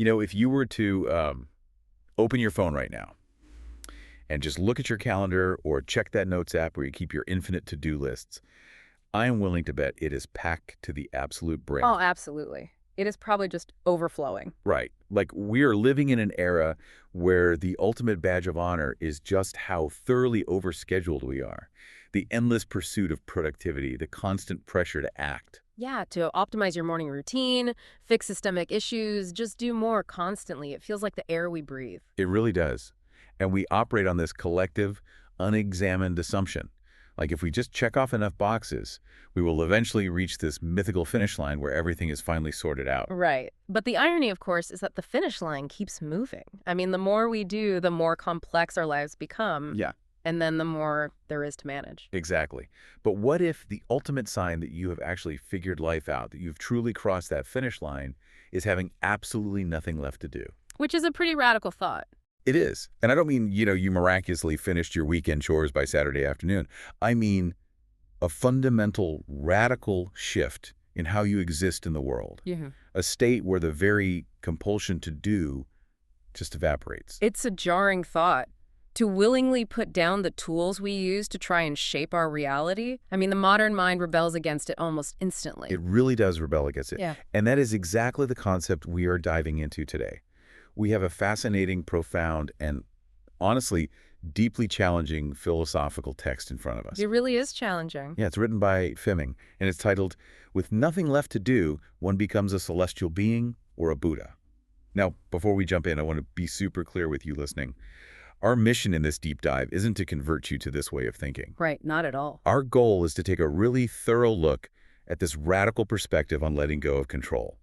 If you were to open your phone right now and just look at your calendar or check that notes app where you keep your infinite to-do lists, I am willing to bet it is packed to the absolute brim. Oh, absolutely. It is probably just overflowing. Right. Like, we are living in an era where the ultimate badge of honor is just how thoroughly overscheduled we are. The endless pursuit of productivity, the constant pressure to act. Yeah, to optimize your morning routine, fix systemic issues, just do more constantly. It feels like the air we breathe. It really does. And we operate on this collective, unexamined assumption. Like, if we just check off enough boxes, we will eventually reach this mythical finish line where everything is finally sorted out. Right. But the irony, of course, is that the finish line keeps moving. I mean, the more we do, the more complex our lives become. Yeah, And then the more there is to manage. exactly. But what if the ultimate sign that you have actually figured life out, that you've truly crossed that finish line, is having absolutely nothing left to do? Which is a pretty radical thought. It is. And I don't mean, you miraculously finished your weekend chores by Saturday afternoon. I mean a fundamental, radical shift in how you exist in the world. Yeah. A state where the very compulsion to do just evaporates. It's a jarring thought. To willingly put down the tools we use to try and shape our reality. I mean, the modern mind rebels against it almost instantly. It really does rebel against it. Yeah. And that is exactly the concept we are diving into today. We have a fascinating, profound, and honestly, deeply challenging philosophical text in front of us. It really is challenging. Yeah, it's written by Fleming, and it's titled, "With Nothing Left to Do, One Becomes a Celestial Being or a Buddha." Now, before we jump in, I want to be super clear with you listening. Our mission in this deep dive isn't to convert you to this way of thinking. Right, not at all. Our goal is to take a really thorough look at this radical perspective on letting go of control.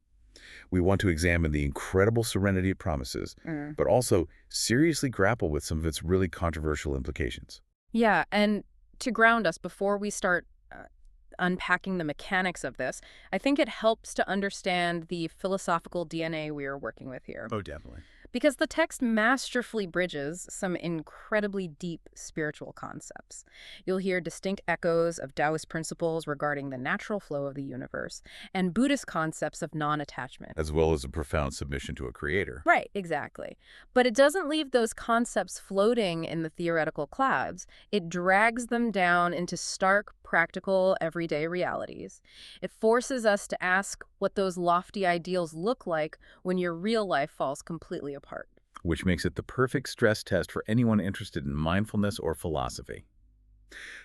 We want to examine the incredible serenity it promises, but also seriously grapple with some of its really controversial implications. Yeah, and to ground us before we start unpacking the mechanics of this, I think it helps to understand the philosophical DNA we are working with here. Oh, definitely. Because the text masterfully bridges some incredibly deep spiritual concepts. You'll hear distinct echoes of Taoist principles regarding the natural flow of the universe and Buddhist concepts of non-attachment. As well as a profound submission to a creator. Right, exactly. But it doesn't leave those concepts floating in the theoretical clouds. It drags them down into stark, practical, everyday realities. It forces us to ask what those lofty ideals look like when your real life falls completely apart. Which makes it the perfect stress test for anyone interested in mindfulness or philosophy.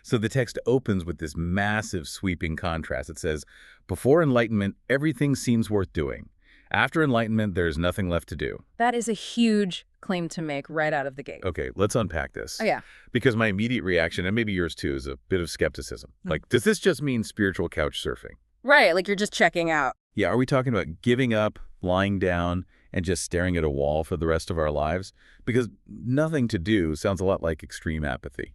So the text opens with this massive sweeping contrast. It says, before enlightenment, everything seems worth doing. After enlightenment, there's nothing left to do. That is a huge claim to make right out of the gate. Okay, let's unpack this. Oh, yeah. Because my immediate reaction, and maybe yours too, is a bit of skepticism. Like, does this just mean spiritual couch surfing? Right, like you're just checking out. Yeah, are we talking about giving up, lying down, and just staring at a wall for the rest of our lives? Because nothing to do sounds a lot like extreme apathy.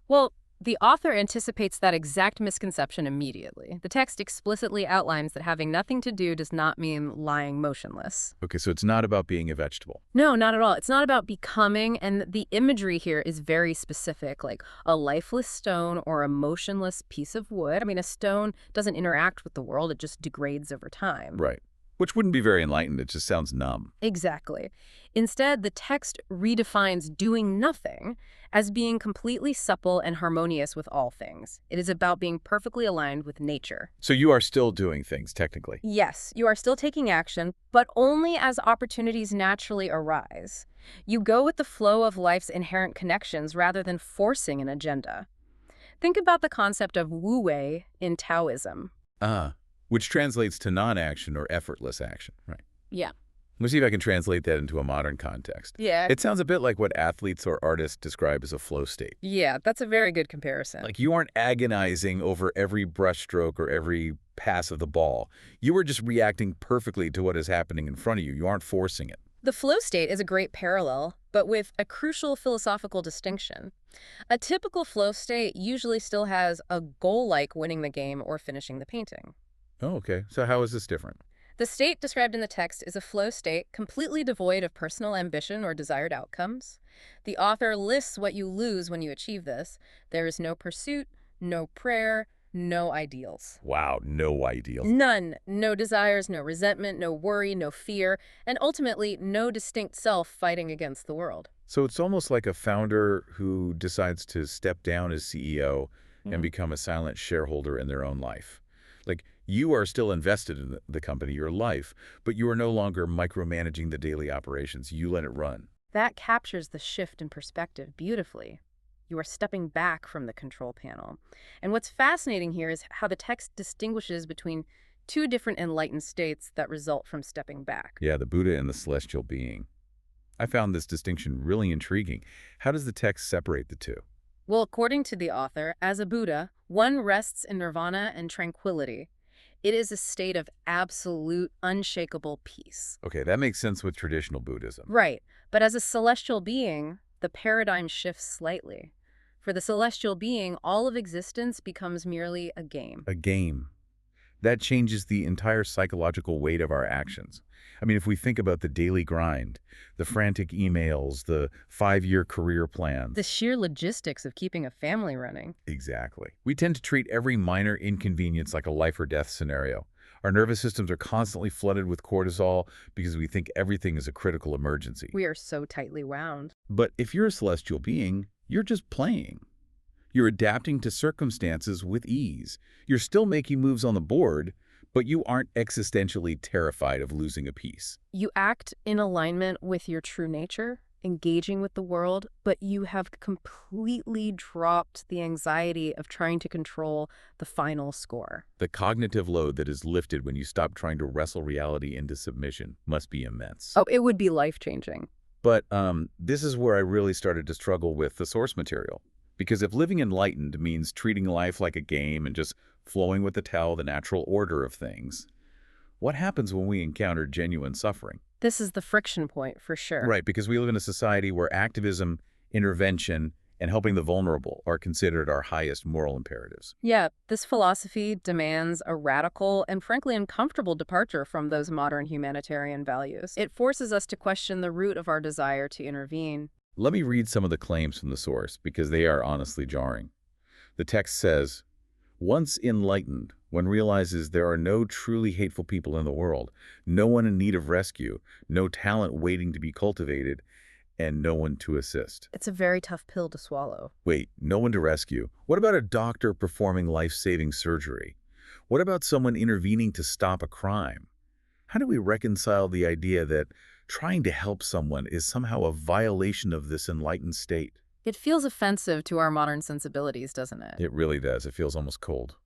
Well, the author anticipates that exact misconception immediately. The text explicitly outlines that having nothing to do does not mean lying motionless. Okay, so it's not about being a vegetable. No, not at all. It's not about becoming, and the imagery here is very specific, like a lifeless stone or a motionless piece of wood. I mean, a stone doesn't interact with the world, it just degrades over time. Right. Which wouldn't be very enlightened. It just sounds numb. Exactly. Instead, the text redefines doing nothing as being completely supple and harmonious with all things. It is about being perfectly aligned with nature. So you are still doing things, technically. Yes, you are still taking action, but only as opportunities naturally arise. You go with the flow of life's inherent connections rather than forcing an agenda. Think about the concept of wu-wei in Taoism. Which translates to non-action or effortless action, right? Yeah. Let's see if I can translate that into a modern context. Yeah. It sounds a bit like what athletes or artists describe as a flow state. Yeah, that's a very good comparison. Like, you aren't agonizing over every brushstroke or every pass of the ball. You are just reacting perfectly to what is happening in front of you. You aren't forcing it. The flow state is a great parallel, but with a crucial philosophical distinction. A typical flow state usually still has a goal like winning the game or finishing the painting. Oh, okay. So how is this different? The state described in the text is a flow state completely devoid of personal ambition or desired outcomes. The author lists what you lose when you achieve this. There is no pursuit, no prayer, No ideals. Wow, no ideal. None. No desires, no resentment, no worry, no fear, and ultimately no distinct self fighting against the world. So it's almost like a founder who decides to step down as CEO and Mhm. become a silent shareholder in their own life. Like, you are still invested in the company, your life, but you are no longer micromanaging the daily operations. You let it run. That captures the shift in perspective beautifully. You are stepping back from the control panel. And what's fascinating here is how the text distinguishes between two different enlightened states that result from stepping back. Yeah, the Buddha and the celestial being. I found this distinction really intriguing. How does the text separate the two? Well, according to the author, as a Buddha, one rests in nirvana and tranquility. It is a state of absolute, unshakable peace. Okay, that makes sense with traditional Buddhism. Right, but as a celestial being, the paradigm shifts slightly. For the celestial being, all of existence becomes merely a game. A game. That changes the entire psychological weight of our actions. I mean, if we think about the daily grind, the frantic emails, the 5-year career The plans. sheer logistics of keeping a family running. Exactly. We tend to treat every minor inconvenience like a life or death scenario. Our nervous systems are constantly flooded with cortisol because we think everything is a critical emergency. We are so tightly wound. But if you're a celestial being, you're just playing. You're adapting to circumstances with ease. You're still making moves on the board, but you aren't existentially terrified of losing a piece. You act in alignment with your true nature, engaging with the world, but you have completely dropped the anxiety of trying to control the final score. The cognitive load that is lifted when you stop trying to wrestle reality into submission must be immense. Oh, it would be life-changing. But this is where I really started to struggle with the source material. Because if living enlightened means treating life like a game and just flowing with the natural order of things, what happens when we encounter genuine suffering? This is the friction point for sure. Right, because we live in a society where activism, intervention, and helping the vulnerable are considered our highest moral imperatives. Yeah, this philosophy demands a radical and frankly uncomfortable departure from those modern humanitarian values. It forces us to question the root of our desire to intervene. Let me read some of the claims from the source, because they are honestly jarring. The text says, "Once enlightened, one realizes there are no truly hateful people in the world, no one in need of rescue, no talent waiting to be cultivated, and no one to assist." It's a very tough pill to swallow. Wait, no one to rescue? What about a doctor performing life-saving surgery? What about someone intervening to stop a crime? How do we reconcile the idea that trying to help someone is somehow a violation of this enlightened state? It feels offensive to our modern sensibilities, doesn't it? It really does. It feels almost cold.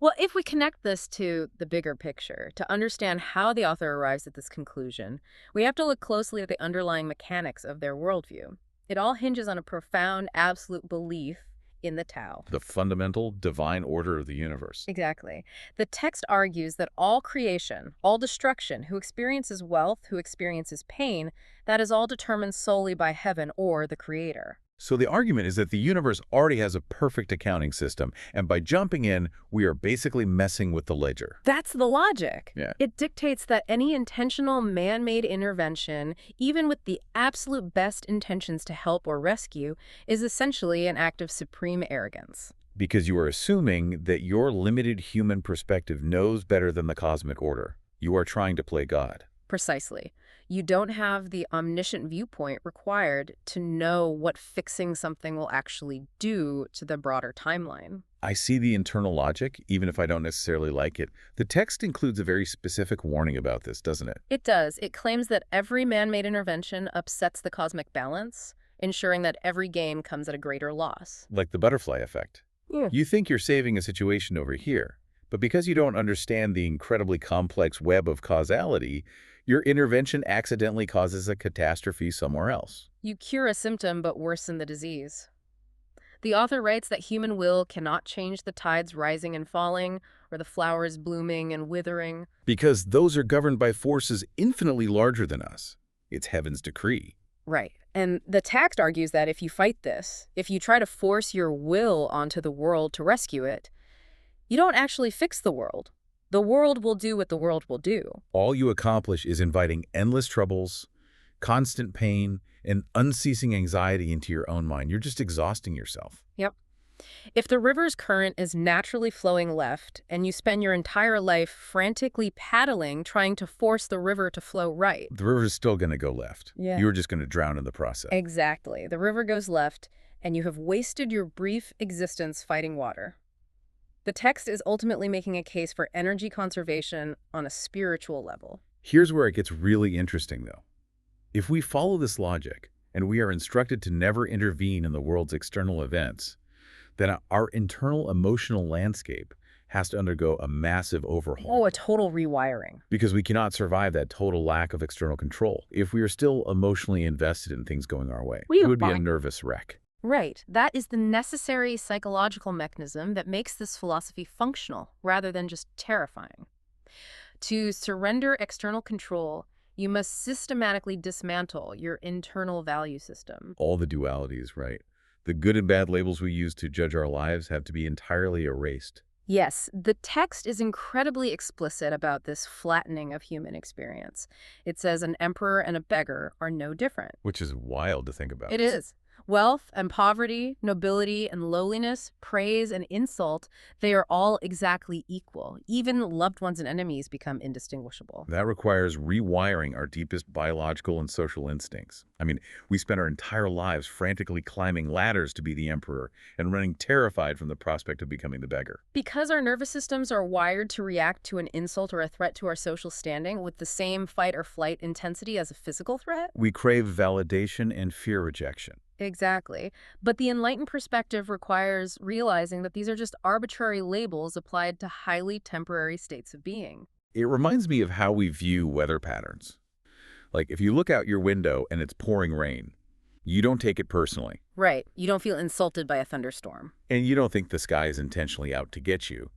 Well, if we connect this to the bigger picture, to understand how the author arrives at this conclusion, we have to look closely at the underlying mechanics of their worldview. It all hinges on a profound, absolute belief in the Tao. The fundamental divine order of the universe. Exactly. The text argues that all creation, all destruction, who experiences wealth, who experiences pain, that is all determined solely by heaven or the Creator. So the argument is that the universe already has a perfect accounting system, and by jumping in, we are basically messing with the ledger. That's the logic. Yeah. It dictates that any intentional man-made intervention, even with the absolute best intentions to help or rescue, is essentially an act of supreme arrogance. Because you are assuming that your limited human perspective knows better than the cosmic order. You are trying to play God. Precisely. You don't have the omniscient viewpoint required to know what fixing something will actually do to the broader timeline. I see the internal logic, even if I don't necessarily like it. The text includes a very specific warning about this, doesn't it? It does. It claims that every man-made intervention upsets the cosmic balance, ensuring that every gain comes at a greater loss. Like the butterfly effect. Yeah. You think you're saving a situation over here, but because you don't understand the incredibly complex web of causality, your intervention accidentally causes a catastrophe somewhere else. You cure a symptom but worsen the disease. The author writes that human will cannot change the tides rising and falling, or the flowers blooming and withering. Because those are governed by forces infinitely larger than us. It's heaven's decree. Right. And the text argues that if you fight this, if you try to force your will onto the world to rescue it, you don't actually fix the world. The world will do what the world will do. All you accomplish is inviting endless troubles, constant pain, and unceasing anxiety into your own mind. You're just exhausting yourself. Yep. If the river's current is naturally flowing left and you spend your entire life frantically paddling trying to force the river to flow right. The river's still going to go left. Yeah. You're just going to drown in the process. Exactly. The river goes left, and you have wasted your brief existence fighting water. The text is ultimately making a case for energy conservation on a spiritual level. Here's where it gets really interesting, though. If we follow this logic, and we are instructed to never intervene in the world's external events, then our internal emotional landscape has to undergo a massive overhaul. Oh, a total rewiring. Because we cannot survive that total lack of external control if we are still emotionally invested in things going our way. It would be a nervous wreck. Right. That is the necessary psychological mechanism that makes this philosophy functional rather than just terrifying. To surrender external control, you must systematically dismantle your internal value system. All the dualities, right? The good and bad labels we use to judge our lives have to be entirely erased. Yes, the text is incredibly explicit about this flattening of human experience. It says an emperor and a beggar are no different. Which is wild to think about. It is. Wealth and poverty, nobility and lowliness, praise and insult, they are all exactly equal. Even loved ones and enemies become indistinguishable. That requires rewiring our deepest biological and social instincts. I mean, we spend our entire lives frantically climbing ladders to be the emperor and running terrified from the prospect of becoming the beggar. Because our nervous systems are wired to react to an insult or a threat to our social standing with the same fight or flight intensity as a physical threat. We crave validation and fear rejection. Exactly. But the enlightened perspective requires realizing that these are just arbitrary labels applied to highly temporary states of being. It reminds me of how we view weather patterns. Like, if you look out your window and it's pouring rain, you don't take it personally. Right. You don't feel insulted by a thunderstorm. And you don't think the sky is intentionally out to get you.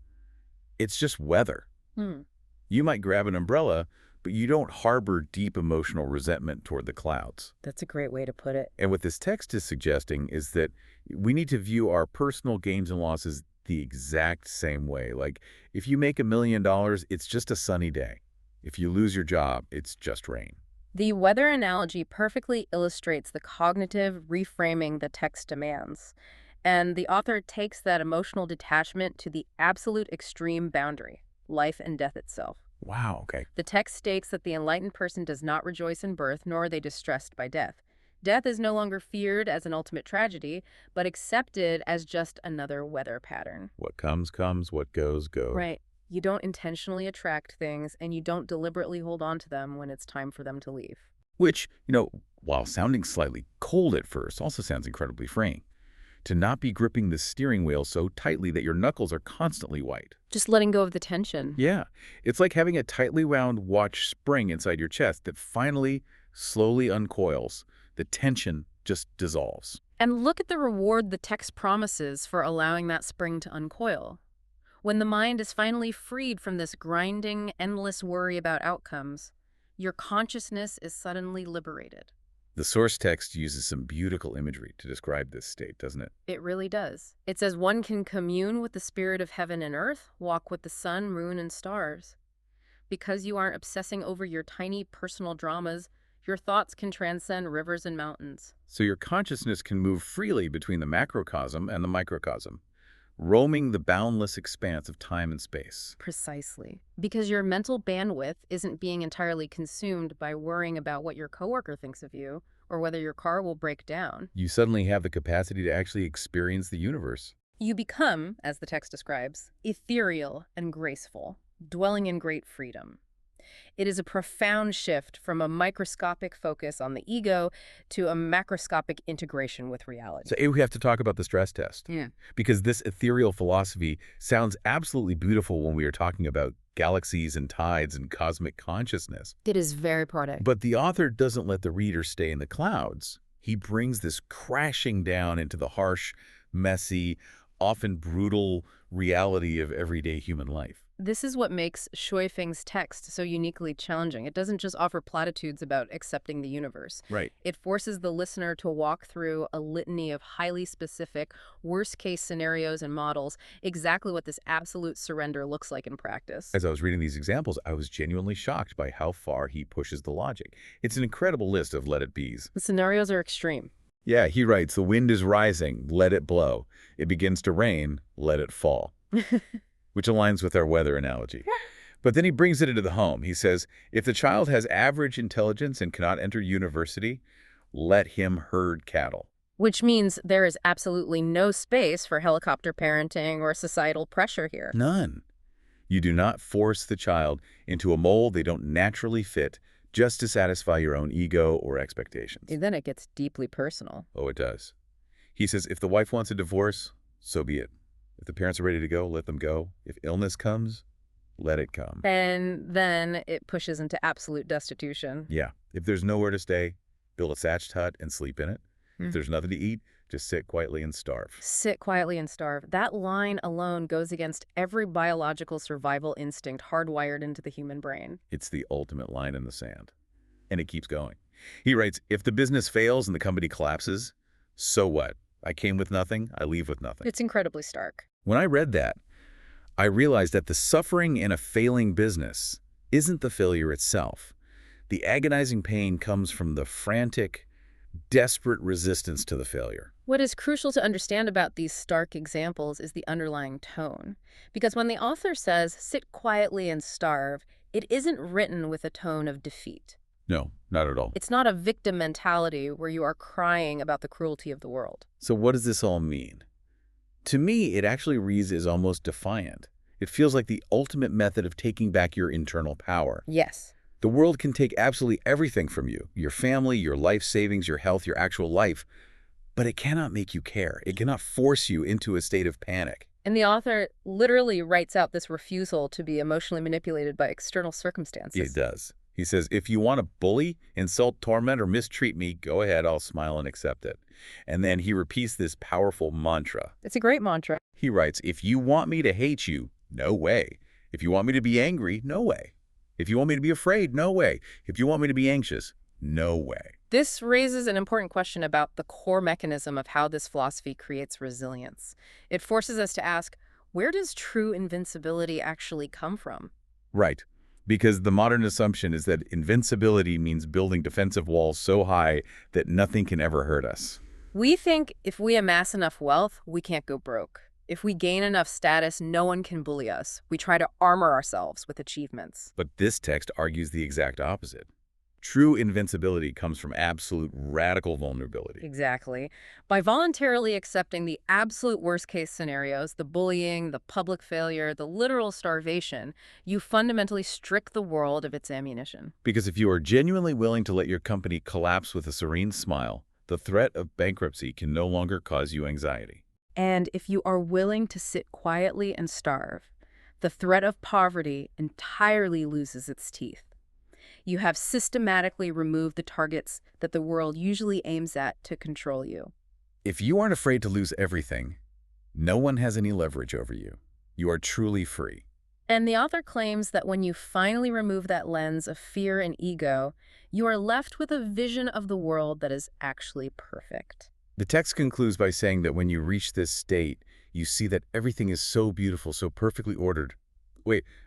It's just weather. You might grab an umbrella, but you don't harbor deep emotional resentment toward the clouds. That's a great way to put it. And what this text is suggesting is that we need to view our personal gains and losses the exact same way. Like, if you make $1 million, it's just a sunny day. If you lose your job, it's just rain. The weather analogy perfectly illustrates the cognitive reframing the text demands. And the author takes that emotional detachment to the absolute extreme boundary, life and death itself. Wow, okay. The text states that the enlightened person does not rejoice in birth, nor are they distressed by death. Death is no longer feared as an ultimate tragedy, but accepted as just another weather pattern. What comes, comes. What goes, goes. Right. You don't intentionally attract things, and you don't deliberately hold on to them when it's time for them to leave. Which, while sounding slightly cold at first, also sounds incredibly freeing. To not be gripping the steering wheel so tightly that your knuckles are constantly white. Just letting go of the tension. Yeah. It's like having a tightly wound watch spring inside your chest that finally, slowly uncoils. The tension just dissolves. And look at the reward the text promises for allowing that spring to uncoil. When the mind is finally freed from this grinding, endless worry about outcomes, your consciousness is suddenly liberated. The source text uses some beautiful imagery to describe this state, doesn't it? It really does. It says one can commune with the spirit of heaven and earth, walk with the sun, moon, and stars. Because you aren't obsessing over your tiny personal dramas, your thoughts can transcend rivers and mountains. So your consciousness can move freely between the macrocosm and the microcosm, roaming the boundless expanse of time and space. Precisely. Because your mental bandwidth isn't being entirely consumed by worrying about what your coworker thinks of you or whether your car will break down. You suddenly have the capacity to actually experience the universe. You become, as the text describes, ethereal and graceful, dwelling in great freedom. It is a profound shift from a microscopic focus on the ego to a macroscopic integration with reality. So we have to talk about the stress test. Yeah. Because this ethereal philosophy sounds absolutely beautiful when we are talking about galaxies and tides and cosmic consciousness. It is very poetic. But the author doesn't let the reader stay in the clouds. He brings this crashing down into the harsh, messy, often brutal reality of everyday human life. This is what makes Shui Feng's text so uniquely challenging. It doesn't just offer platitudes about accepting the universe. Right. It forces the listener to walk through a litany of highly specific, worst-case scenarios and models, exactly what this absolute surrender looks like in practice. As I was reading these examples, I was genuinely shocked by how far he pushes the logic. It's an incredible list of let it be's. The scenarios are extreme. Yeah, he writes, the wind is rising, let it blow. It begins to rain, let it fall, which aligns with our weather analogy. But then he brings it into the home. He says, if the child has average intelligence and cannot enter university, let him herd cattle. Which means there is absolutely no space for helicopter parenting or societal pressure here. None. You do not force the child into a mold they don't naturally fit just to satisfy your own ego or expectations. And then it gets deeply personal. Oh, it does. He says, if the wife wants a divorce, so be it. If the parents are ready to go, let them go. If illness comes, let it come. And then it pushes into absolute destitution. Yeah. If there's nowhere to stay, build a thatched hut and sleep in it. If there's nothing to eat, just sit quietly and starve. Sit quietly and starve. That line alone goes against every biological survival instinct hardwired into the human brain. It's the ultimate line in the sand. And it keeps going. He writes, if the business fails and the company collapses, so what? I came with nothing, I leave with nothing. It's incredibly stark. When I read that, I realized that the suffering in a failing business isn't the failure itself. The agonizing pain comes from the frantic, desperate resistance to the failure. What is crucial to understand about these stark examples is the underlying tone. Because when the author says, sit quietly and starve, it isn't written with a tone of defeat. No, not at all. It's not a victim mentality where you are crying about the cruelty of the world. So what does this all mean? To me, it actually reads as almost defiant. It feels like the ultimate method of taking back your internal power. Yes. The world can take absolutely everything from you, your family, your life savings, your health, your actual life, but it cannot make you care. It cannot force you into a state of panic. And the author literally writes out this refusal to be emotionally manipulated by external circumstances. It does. He says, if you want to bully, insult, torment, or mistreat me, go ahead, I'll smile and accept it. And then he repeats this powerful mantra. It's a great mantra. He writes, if you want me to hate you, no way. If you want me to be angry, no way. If you want me to be afraid, no way. If you want me to be anxious, no way. This raises an important question about the core mechanism of how this philosophy creates resilience. It forces us to ask, where does true invincibility actually come from? Right. Because the modern assumption is that invincibility means building defensive walls so high that nothing can ever hurt us. We think if we amass enough wealth, we can't go broke. If we gain enough status, no one can bully us. We try to armor ourselves with achievements. But this text argues the exact opposite. True invincibility comes from absolute radical vulnerability. Exactly. By voluntarily accepting the absolute worst-case scenarios, the bullying, the public failure, the literal starvation, you fundamentally strip the world of its ammunition. Because if you are genuinely willing to let your company collapse with a serene smile, the threat of bankruptcy can no longer cause you anxiety. And if you are willing to sit quietly and starve, the threat of poverty entirely loses its teeth. You have systematically removed the targets that the world usually aims at to control you. If you aren't afraid to lose everything, no one has any leverage over you. You are truly free. And the author claims that when you finally remove that lens of fear and ego, you are left with a vision of the world that is actually perfect. The text concludes by saying that when you reach this state, you see that everything is so beautiful, so perfectly ordered.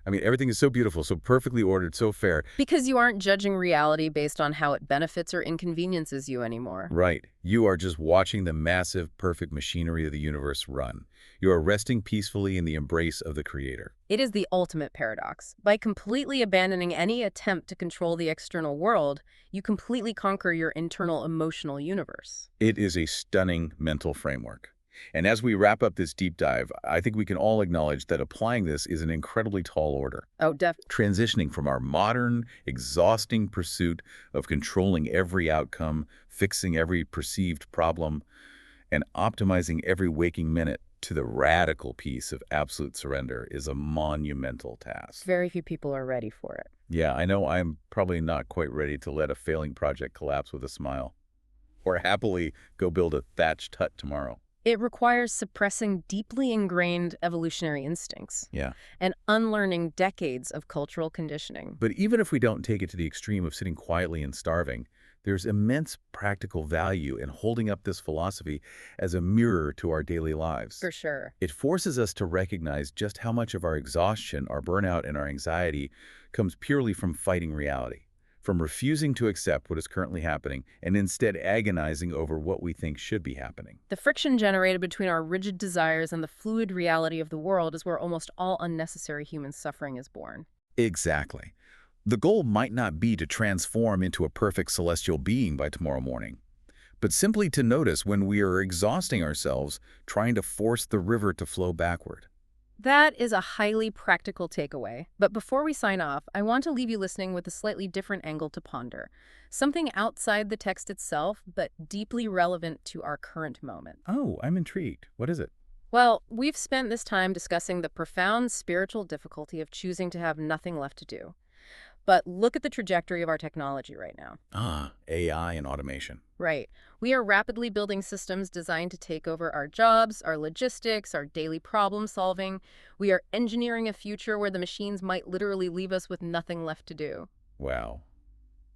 Everything is so beautiful, so perfectly ordered, so fair. Because you aren't judging reality based on how it benefits or inconveniences you anymore. Right. You are just watching the massive, perfect machinery of the universe run. You are resting peacefully in the embrace of the Creator. It is the ultimate paradox. By completely abandoning any attempt to control the external world, you completely conquer your internal emotional universe. It is a stunning mental framework. And as we wrap up this deep dive, I think we can all acknowledge that applying this is an incredibly tall order. Oh, definitely. Transitioning from our modern, exhausting pursuit of controlling every outcome, fixing every perceived problem, and optimizing every waking minute to the radical peace of absolute surrender is a monumental task. Very few people are ready for it. Yeah, I know I'm probably not quite ready to let a failing project collapse with a smile, or happily go build a thatched hut tomorrow. It requires suppressing deeply ingrained evolutionary instincts. Yeah. And unlearning decades of cultural conditioning. But even if we don't take it to the extreme of sitting quietly and starving, there's immense practical value in holding up this philosophy as a mirror to our daily lives. For sure. It forces us to recognize just how much of our exhaustion, our burnout, and our anxiety comes purely from fighting reality, from refusing to accept what is currently happening and instead agonizing over what we think should be happening. The friction generated between our rigid desires and the fluid reality of the world is where almost all unnecessary human suffering is born. Exactly. The goal might not be to transform into a perfect celestial being by tomorrow morning, but simply to notice when we are exhausting ourselves trying to force the river to flow backward. That is a highly practical takeaway. But before we sign off, I want to leave you listening with a slightly different angle to ponder. Something outside the text itself, but deeply relevant to our current moment. Oh, I'm intrigued. What is it? Well, we've spent this time discussing the profound spiritual difficulty of choosing to have nothing left to do. But look at the trajectory of our technology right now. Ah, AI and automation. Right. We are rapidly building systems designed to take over our jobs, our logistics, our daily problem solving. We are engineering a future where the machines might literally leave us with nothing left to do. Wow.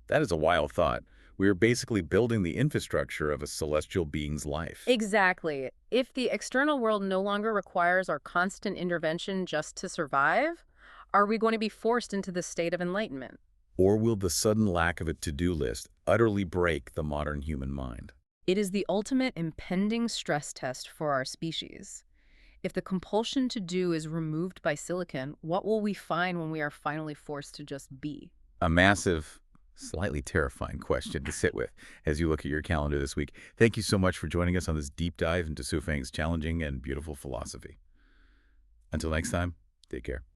That is a wild thought. We are basically building the infrastructure of a celestial being's life. Exactly. If the external world no longer requires our constant intervention just to survive, are we going to be forced into this state of enlightenment? Or will the sudden lack of a to-do list utterly break the modern human mind? It is the ultimate impending stress test for our species. If the compulsion to do is removed by silicon, what will we find when we are finally forced to just be? A massive, slightly terrifying question to sit with as you look at your calendar this week. Thank you so much for joining us on this deep dive into Su Feng's challenging and beautiful philosophy. Until next time, take care.